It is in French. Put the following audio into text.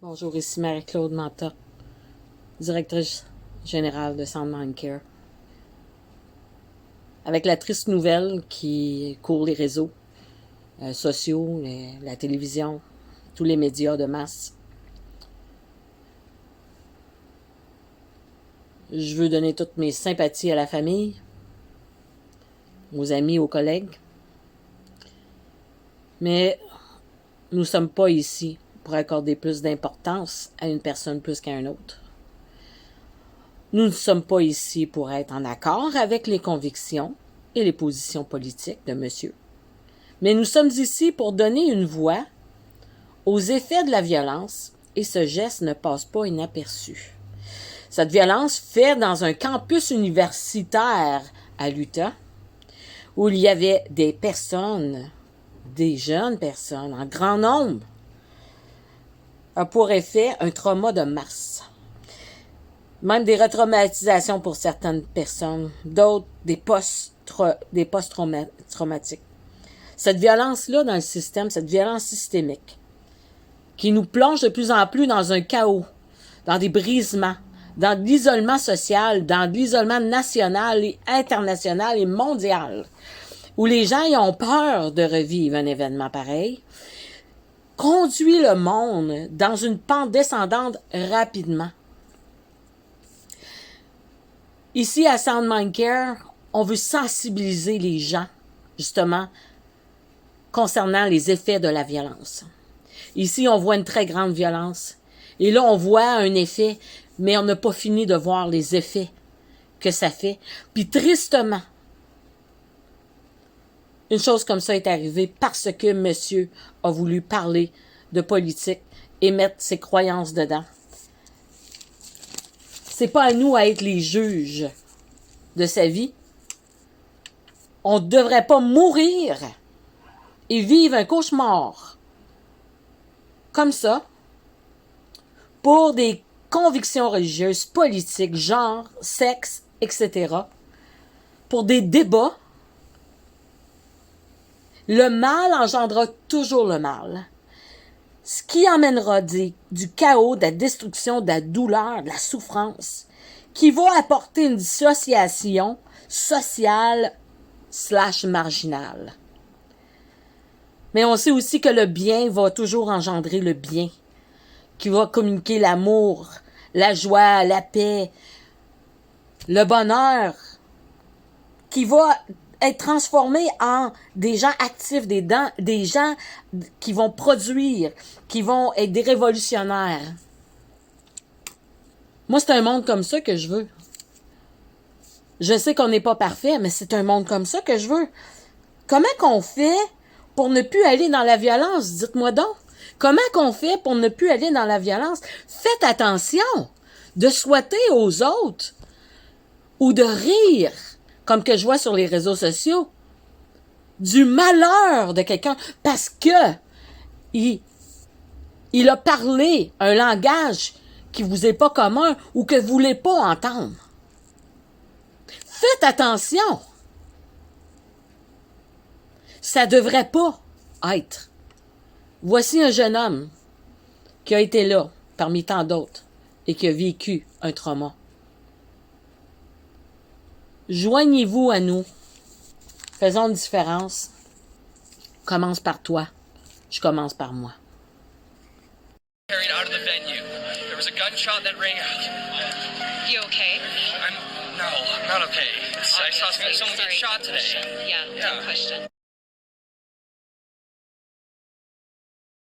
Bonjour, ici Marie-Claude Manta, directrice générale de Soundmind Care. Avec la triste nouvelle qui court les réseaux sociaux, la télévision, tous les médias de masse, je veux donner toutes mes sympathies à la famille, aux amis, aux collègues. Mais nous ne sommes pas ici pour accorder plus d'importance à une personne plus qu'à une autre. Nous ne sommes pas ici pour être en accord avec les convictions et les positions politiques de monsieur. Mais nous sommes ici pour donner une voix aux effets de la violence et ce geste ne passe pas inaperçu. Cette violence faite dans un campus universitaire à l'Utah où il y avait des personnes, des jeunes personnes en grand nombre, a pour effet un trauma de masse. Même des retraumatisations pour certaines personnes, d'autres des post-traumatiques. Cette violence-là dans le système, cette violence systémique, qui nous plonge de plus en plus dans un chaos, dans des brisements, dans de l'isolement social, dans de l'isolement national et international et mondial, où les gens y ont peur de revivre un événement pareil, conduit le monde dans une pente descendante rapidement. Ici, à Soundmind Care, on veut sensibiliser les gens, justement, concernant les effets de la violence. Ici, on voit une très grande violence. Et là, on voit un effet, mais on n'a pas fini de voir les effets que ça fait. Puis tristement, une chose comme ça est arrivée parce que monsieur a voulu parler de politique et mettre ses croyances dedans. C'est pas à nous à être les juges de sa vie. On ne devrait pas mourir et vivre un cauchemar comme ça pour des convictions religieuses, politiques, genre, sexe, etc. Pour des débats. Le mal engendra toujours le mal. Ce qui emmènera du chaos, de la destruction, de la douleur, de la souffrance, qui va apporter une dissociation sociale / marginale. Mais on sait aussi que le bien va toujours engendrer le bien, qui va communiquer l'amour, la joie, la paix, le bonheur, qui va être transformé en des gens actifs, des gens qui vont produire, qui vont être des révolutionnaires. Moi, c'est un monde comme ça que je veux. Je sais qu'on n'est pas parfait, mais c'est un monde comme ça que je veux. Comment qu'on fait pour ne plus aller dans la violence? Dites-moi donc. Comment qu'on fait pour ne plus aller dans la violence? Faites attention de souhaiter aux autres ou de rire, comme que je vois sur les réseaux sociaux, du malheur de quelqu'un parce que il a parlé un langage qui vous est pas commun ou que vous voulez pas entendre. Faites attention. Ça devrait pas être. Voici un jeune homme qui a été là, parmi tant d'autres, et qui a vécu un trauma. Joignez-vous à nous. Faisons une différence. Commence par toi. Je commence par moi. Carried out of the venue. There was a gunshot that rang out. You okay? No, I'm not okay. I saw someone get shot today. Yeah, dumb question.